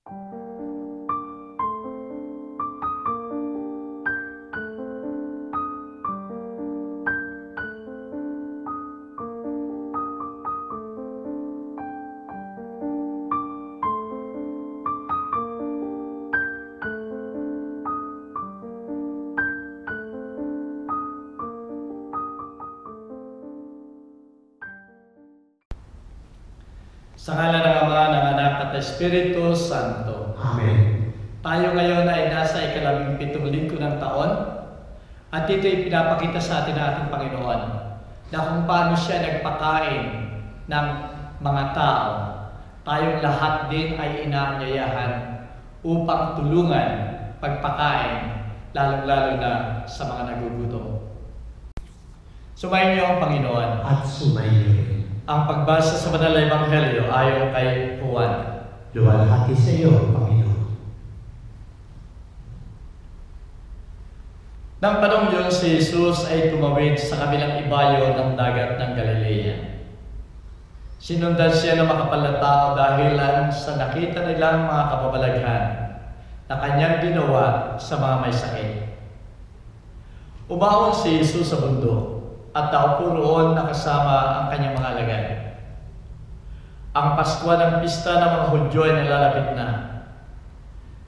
Sa ngalan ng Ama, ng Anak at Espiritu Santo. Amen. Tayo ngayon ay nasa ika-17 linggo ng taon at ito'y pinapakita sa atin ng ating Panginoon na kung paano siya nagpakain ng mga tao. Tayong lahat din ay inaanyayahan upang tulungan pagpakain, lalong-lalo na sa mga nagugutom. Sumayin niyo ang Panginoon. At sumayin rin. Ang pagbasa sa Banal na Ebanghelyo ayon kay Juan. Luwalhati sa iyo, Panginoon. Nang panahon yun, si Jesus ay tumawid sa kabilang ibayo ng dagat ng Galilea. Sinundan siya ng makapal na tao dahilan sa nakita nilang mga kababalaghan na kanyang ginawa sa mga may sakit. Umahon si Jesus sa bundok at naupo roon nakasama ang kanyang mga alagad. Ang Pasko ng pista ng mga Hudyo ay nalalapit na.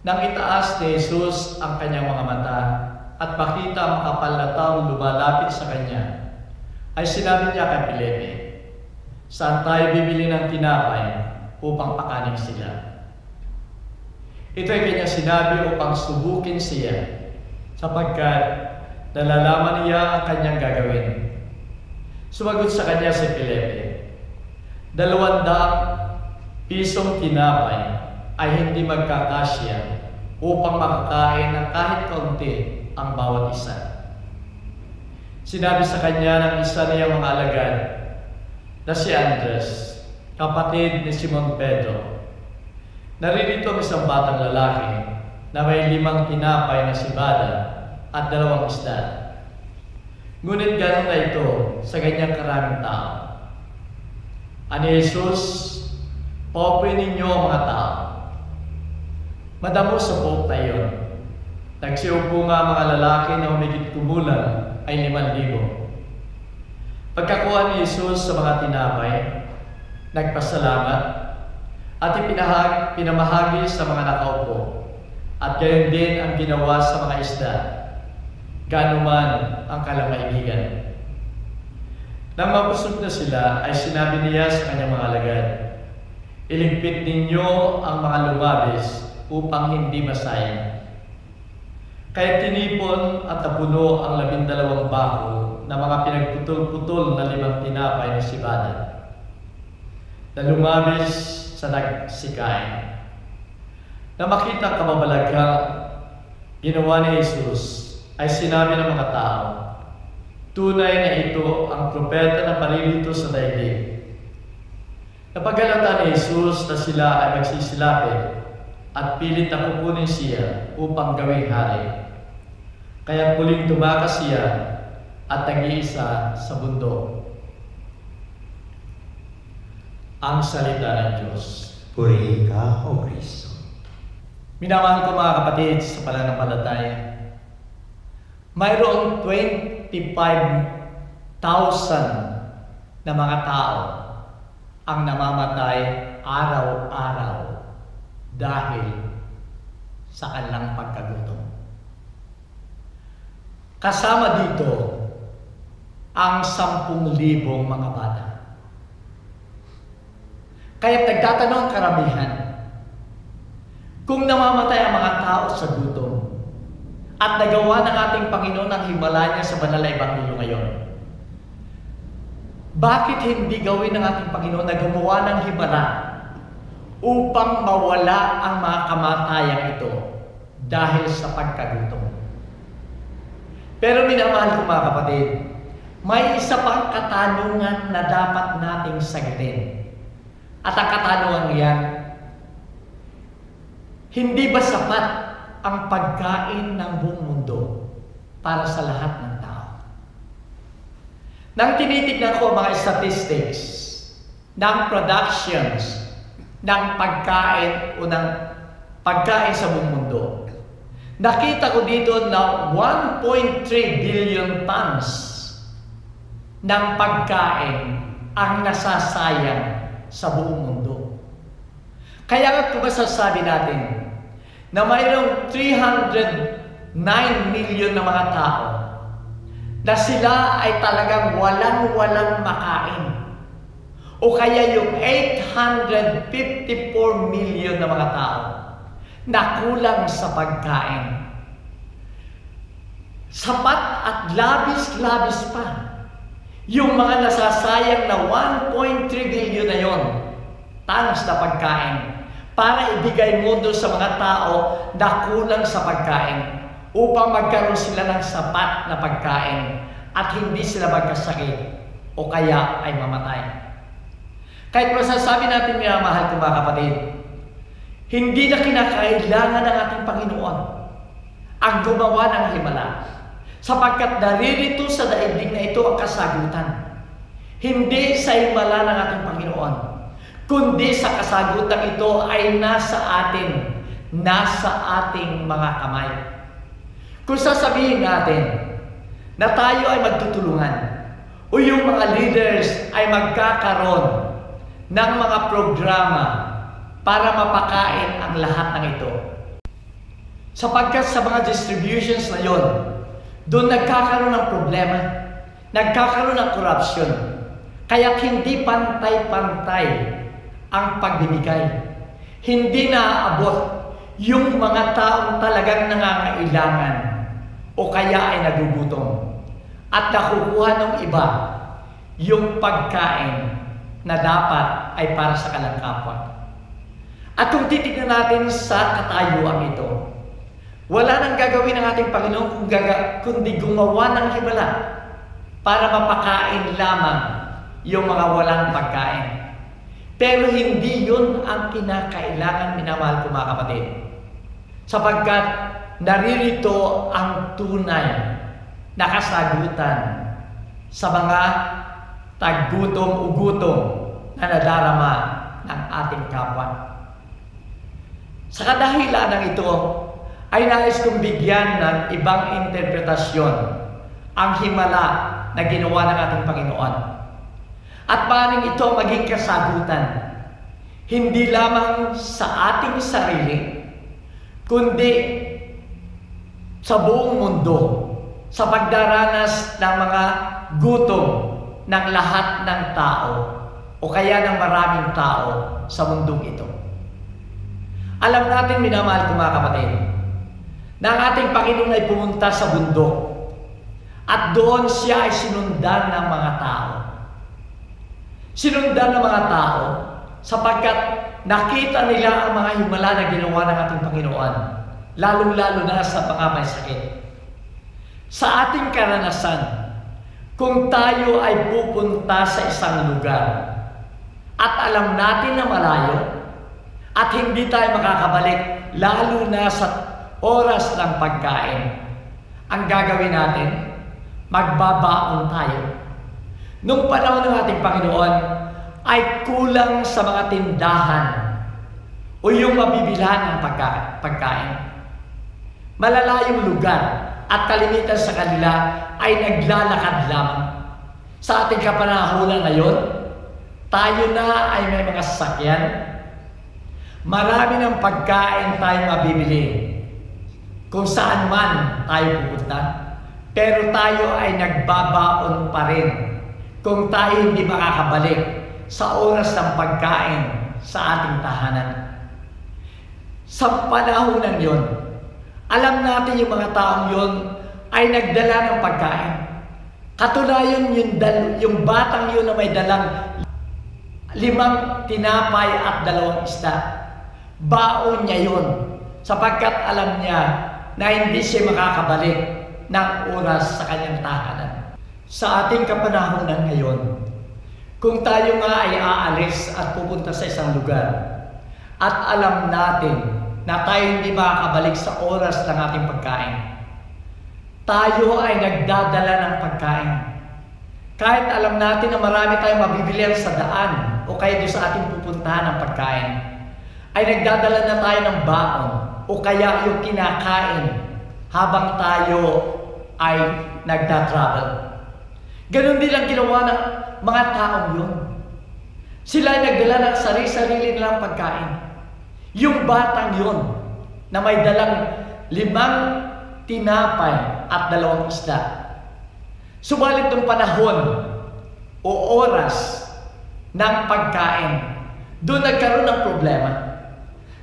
Nang itaas ni Jesus ang kanyang mga mata at makita ang makapal na taong lumalapit sa kanya, ay sinabi niya kay Felipe, "Saan tayo bibili ng tinapay upang pakanin sila?" Ito ay kanyang sinabi upang subukin siya, sapagkat nalalaman niya ang kanyang gagawin. Sumagot sa kanya si Felipe, 200 pisong tinapay ay hindi magkakasya upang makakain ng kahit kaunti ang bawat isa. Sinabi sa kanya ng isa niyang mga alagad na si Andres, kapatid ni Simon Pedro, "Naririto ang isang batang lalaki na may 5 tinapay na sibada at 2 isda. Ngunit gano'n na ito sa ganyang karaming tao." Ani Jesus, "Paupuin ninyo ang mga tao." Madamo sa poop na iyon. Nagsiupo nga ang mga lalaki na humigit kumulang ay 5,000. Pagkakuha ni Jesus sa mga tinapay, nagpasalamat at pinamahagi sa mga nakaupo, at gayon din ang ginawa sa mga isda, gaano man ang kalamaigigan. Nang mabusog na sila, ay sinabi niya sa kanyang mga alagad, "Iligpit ninyo ang mga lumabis upang hindi masayang." Kaya tinipon at napuno ang 12 bako na mga pinagputol-putol na 5 tinapay na sibada, na lumabis sa nagsikain. Na makita ang kababalaghang ginawa ni Jesus, ay sinabi ng mga tao, "Tunay na ito ang propeta na paririto sa daigdig." Napagalata ni Jesus na sila ay magsisilapit at pilit na kukunin siya upang gawing hari. Kaya muling tumakas siya at nag-iisa sa bundok. Ang salita ng Diyos. Purihin ka, O Kristo. Minamahal ko mga kapatid sa pananampalataya, mayroong 25,000 na mga tao ang namamatay araw-araw dahil sa kanilang pagkagutom. Kasama dito ang 10,000 mga bata. Kaya nagtatanong ang karamihan, kung namamatay ang mga tao sa gutom, at nagawa ng ating Panginoon ang himala niya sa Banal na Ebanghelyo ngayon, bakit hindi gawin ng ating Panginoon na gumawa ng himala upang mawala ang mga kamatayang ito dahil sa pagkagutom? Pero minamahal ko mga kapatid, may isa pang katanungan na dapat nating sagutin. At ang katanungan yan, hindi ba sapat ang pagkain ng buong mundo para sa lahat ng tao? Nang tinitignan ko mga statistics ng productions ng pagkain o ng pagkain sa buong mundo. Nakita ko dito na 1.3 billion tons ng pagkain ang nasasayang sa buong mundo. Kaya nga kung masasabi natin na mayroong 309 million na mga tao na sila ay talagang walang makain. O kaya yung 854 million na mga tao na kulang sa pagkain. Sapat at labis-labis pa yung mga nasasayang na 1.3 billion na yon tons na pagkain para ibigay mo doon sa mga tao na kulang sa pagkain upang magkaroon sila ng sapat na pagkain at hindi sila magkasakit o kaya ay mamatay. Kahit masasabi natin, minamahal ko mga kapatid, hindi na kinakailangan ng ating Panginoon ang gumawa ng himala sapagkat naririto sa daigdig na ito ang kasagutan. Hindi sa himala ng ating Panginoon, kundi sa kasagutan ito ay nasa ating mga kamay. Kung sasabihin natin na tayo ay magtutulungan o yung mga leaders ay magkakaroon ng mga programa para mapakain ang lahat ng ito, sapagkat sa mga distributions na yon, doon nagkakaroon ng problema, nagkakaroon ng corruption, kaya hindi pantay-pantay ang pagbibigay. Hindi naaabot yung mga taong talagang nangangailangan o kaya ay nagugutom at nakukuha ng iba yung pagkain na dapat ay para sa kalangkapan. At kung titignan natin sa katayuan ito, wala nang gagawin ng ating Panginoon kundi gumawa ng himala para mapakain lamang yung mga walang pagkain. Pero hindi yun ang kinakailangan, minamahal ko mga kapatid. Sapagkat naririto ang tunay na kasagutan sa mga taggutom-ugutom na nadarama ng ating kapwa. Sa kadahilan ng ito, ay nais kong bigyan ng ibang interpretasyon ang himala na ginawa ng ating Panginoon. At maaaring ito maging kasagutan, hindi lamang sa ating sarili, kundi sa buong mundo, sa pagdaranas ng mga gutom ng lahat ng tao o kaya ng maraming tao sa mundong ito. Alam natin, minamahal ko mga kapatid, na ang ating Panginoon ay pumunta sa bundok at doon siya ay sinundan ng mga tao. Sinundan ng mga tao sapagkat nakita nila ang mga himala na ginawa ng ating Panginoon, lalong-lalo na sa mga may sakit. Sa ating karanasan, kung tayo ay pupunta sa isang lugar at alam natin na malayo at hindi tayo makakabalik, lalo na sa oras ng pagkain, ang gagawin natin, magbabaon tayo. Nung panahon ng ating Panginoon, ay kulang sa mga tindahan o yung mabibilhan ng pagkain. Malalayong lugar at kalimitan sa kanila ay naglalakad lamang. Sa ating kapanahunan ngayon, tayo na ay may mga sasakyan. Marami ng pagkain tayong mabibili kung saan man tayo pupunta, pero tayo ay nagbabaon pa rin kung tayo hindi makakabalik sa oras ng pagkain sa ating tahanan. Sa panahonan yon, alam natin yung mga taong yon ay nagdala ng pagkain. Katunayan yung batang yun na may dalang 5 tinapay at 2 isda. Baon niya yun sapagkat alam niya na hindi siya makakabalik ng oras sa kanyang tahanan. Sa ating kapanahonan ngayon, kung tayo nga ay aalis at pupunta sa isang lugar at alam natin na tayo hindi makakabalik sa oras ng ating pagkain, tayo ay nagdadala ng pagkain. Kahit alam natin na marami tayong mabibilihan sa daan o kaya doon sa ating pupuntahan ng pagkain, ay nagdadala na tayo ng baon o kaya yung kinakain habang tayo ay nagda-travel. Ganon din ang ginawa ng mga taong yun. Sila ay nagdala ng sarili-sarili nilang pagkain. Yung batang yun na may dalang 5 tinapay at 2 isda. Subalit ng panahon o oras ng pagkain, doon nagkaroon ng problema.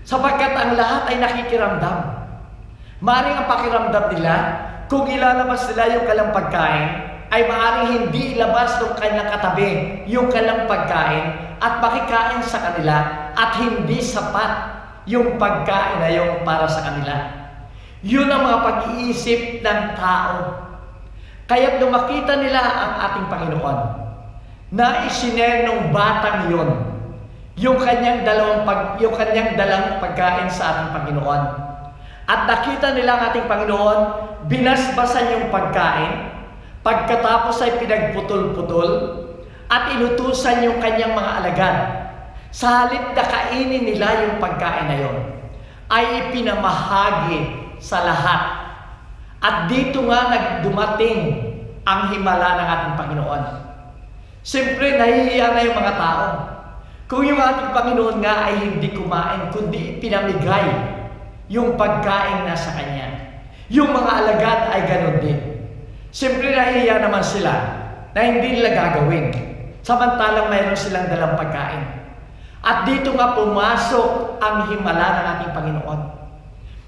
Sapagkat ang lahat ay nakikiramdam. Maaaring ang pakiramdam nila, kung ilalabas nila yung kanilang pagkain, ay maaaring hindi ilabas ng kanilang katabi yung kanilang pagkain at makikain sa kanila at hindi sapat yung pagkain na yung para sa kanila. Yun ang mga pag-iisip ng tao. Kaya nung makita nila ang ating Panginoon, na isinare ng batang yun, yung kanyang dalang pagkain sa ating Panginoon. At nakita nila ang ating Panginoon, binasbasan yung pagkain, pagkatapos ay pinagputol-putol, at inutusan yung kanyang mga alagad. Sa halip na kainin nila yung pagkain na yun, ay ipinamahagi sa lahat. At dito nga nagdumating ang himala ng ating Panginoon. Siyempre, nahihiya na yung mga tao. Kung yung ating Panginoon nga ay hindi kumain, kundi pinamigay yung pagkain na sa Kanya. Yung mga alagad ay ganon din. Siyempre, nahihiya naman sila na hindi nila gagawin. Samantalang mayroon silang dalang pagkain. At dito nga pumasok ang himala ng ating Panginoon.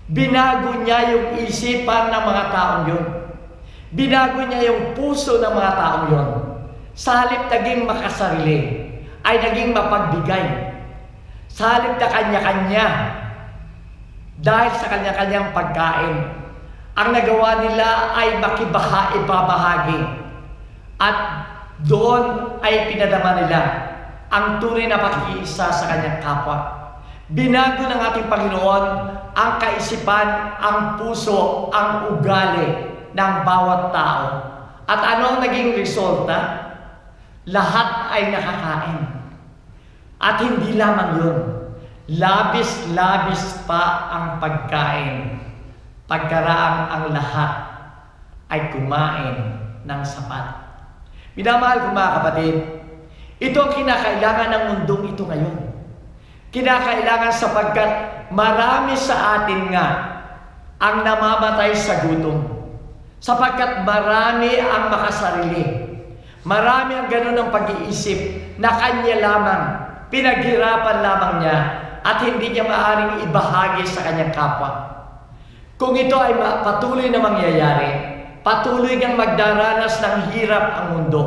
Binago niya yung isipan ng mga taong yun. Binago niya yung puso ng mga taong yun. Sa halip naging makasarili, ay naging mapagbigay. Sa halip na kanya-kanya, dahil sa kanya-kanyang pagkain, ang nagawa nila ay ibabahagi. At doon ay pinadama nila ang tunay na pakikiisa sa kanyang kapwa. Binago ng ating Panginoon ang kaisipan, ang puso, ang ugali ng bawat tao. At ano ang naging resulta? Lahat ay nakakain. At hindi lamang yun. Labis-labis pa ang pagkain. Pagkaraang ang lahat ay kumain ng sapat. Minamahal ko mga kapatid, ito ang kinakailangan ng mundong ito ngayon. Kinakailangan sapagkat marami sa atin nga ang namamatay sa gutom. Sapagkat marami ang makasarili. Marami ang ganun ang pag-iisip na kanya lamang, pinaghirapan lamang niya at hindi niya maaaring ibahagi sa kanyang kapwa. Kung ito ay patuloy na mangyayari, patuloy kang magdaranas ng hirap ang mundo.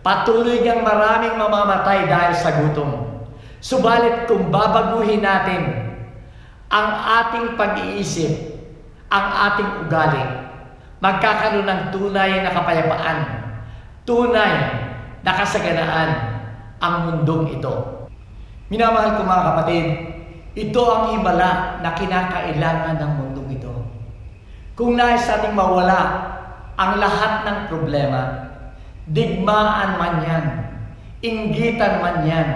Patuloy kang maraming mamamatay dahil sa gutom. Subalit kung babaguhin natin ang ating pag-iisip, ang ating ugali, magkakaroon ng tunay na kapayapaan, tunay na kasaganaan ang mundong ito. Minamahal ko mga kapatid, ito ang himala na kinakailangan ng mundong ito. Kung nais nating mawala ang lahat ng problema, digmaan man yan, inggitan man yan,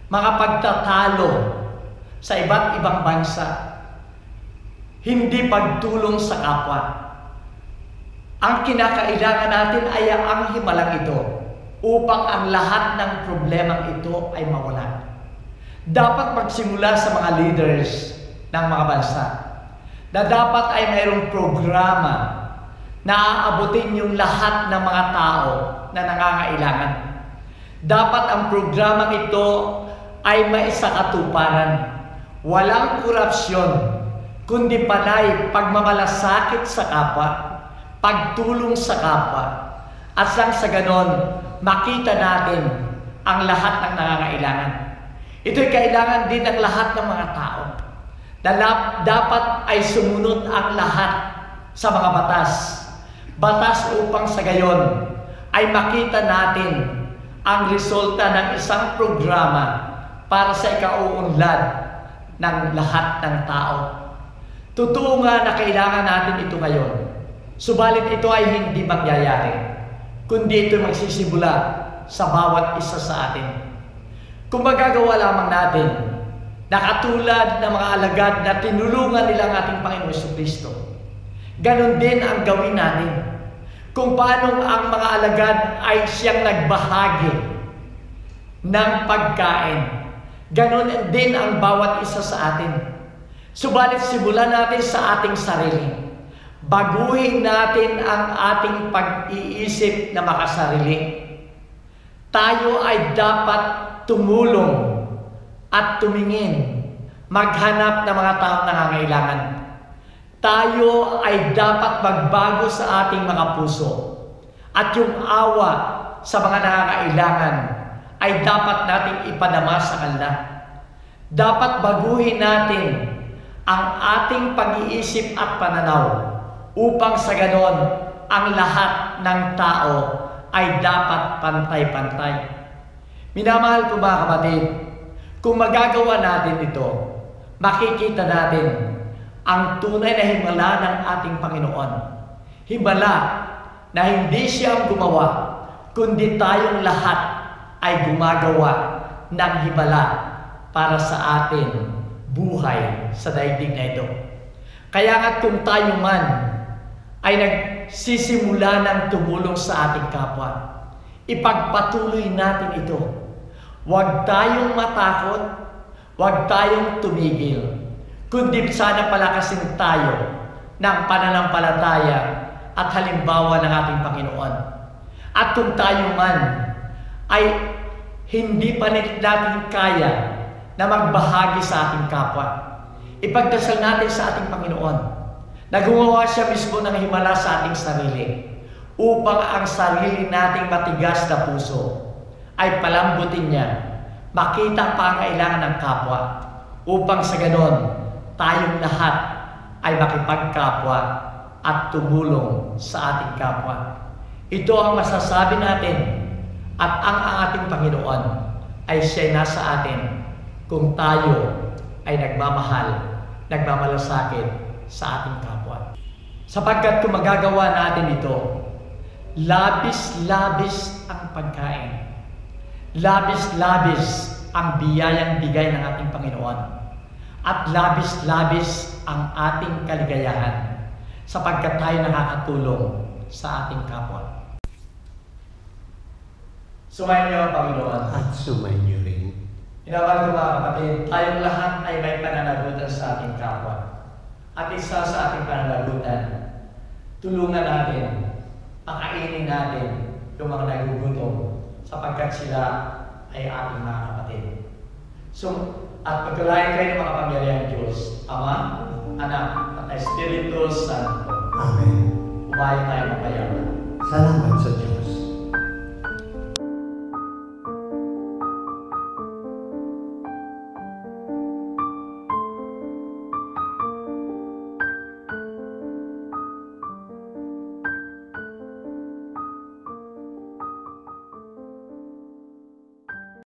mga pagtatalo sa iba't ibang bansa, hindi pagtulong sa kapwa. Ang kinakailangan natin ay ang himalang ito upang ang lahat ng problemang ito ay mawala. Dapat magsimula sa mga leaders ng mga bansa na dapat ay mayroong programa na aabutin yung lahat ng mga tao na nangangailangan. Dapat ang programang ito ay maisakatuparan. Walang korupsyon, kundi panay pagmamalasakit sa kapwa, pagtulong sa kapwa, at sa ganon, makita natin ang lahat ng nangangailangan. Ito'y kailangan din ng lahat ng mga tao. Dapat ay sumunod ang lahat sa mga batas. Batas upang sa gayon ay makita natin ang resulta ng isang programa para sa ikauunlad ng lahat ng tao. Totoo nga na kailangan natin ito ngayon. Subalit ito ay hindi mangyayari, kundi ito magsisimula sa bawat isa sa atin. Kung magagawa lamang natin na katulad ng mga alagad na tinulungan nila ang ating Panginoon Jesucristo. Ganon din ang gawin natin. Kung paano ang mga alagad ay siyang nagbahagi ng pagkain. Ganon din ang bawat isa sa atin. Subalit simulan natin sa ating sarili. Baguhin natin ang ating pag-iisip na makasarili. Tayo ay dapat tumulong at tumingin, maghanap ng mga taong nangangailangan. Tayo ay dapat magbago sa ating mga puso. At yung awa sa mga nangangailangan ay dapat nating ipadama sa kanila. Dapat baguhin natin ang ating pag-iisip at pananaw upang sa ganon ang lahat ng tao ay dapat pantay-pantay. Minamahal ko mga kapatid, kung magagawa natin ito, makikita natin ang tunay na himala ng ating Panginoon. Himala na hindi siya ang gumawa, kundi tayong lahat ay gumagawa ng himala para sa atin buhay sa daigdig na ito. Kaya nga kung tayo man ay nagsisimula ng tumulong sa ating kapwa, ipagpatuloy natin ito. Huwag tayong matakot, huwag tayong tumigil, kundi sana palakasin tayo ng pananampalataya at halimbawa ng ating Panginoon. At kung tayo man ay hindi pa natin kaya na magbahagi sa ating kapwa, ipagdasal natin sa ating Panginoon na gumawa siya mismo ng himala sa ating sarili upang ang sarili nating matigas na puso ay palambutin niya, makita ang pangailangan ng kapwa, upang sa ganon, tayong lahat ay makipagkapwa at tumulong sa ating kapwa. Ito ang masasabi natin, at ang ating Panginoon ay siya nasa atin kung tayo ay nagmamahal, nagmamalasakit sa ating kapwa. Sapagkat kung magagawa natin ito, labis-labis ang pagkain. Labis-labis ang biyayang bigay ng ating Panginoon. At labis-labis ang ating kaligayahan sapagkat tayo nakakatulong sa ating kapwa. Sumayin niyo ang Panginoon. At sumayin niyo rin. Minamahal ko mga kapatid, tayong lahat ay may pananagutan sa ating kapwa. At isa sa ating pananagutan, tulungan natin, pakainin natin yung mga nagugutom sapagkat sila ay ating mga kapatid. So, at pagkalain kayo ng mga kapangyarihang Diyos, Ama, Anak, at Espiritu Santo. Amen. Umayon tayo mapayaman. Salamat sa Diyos.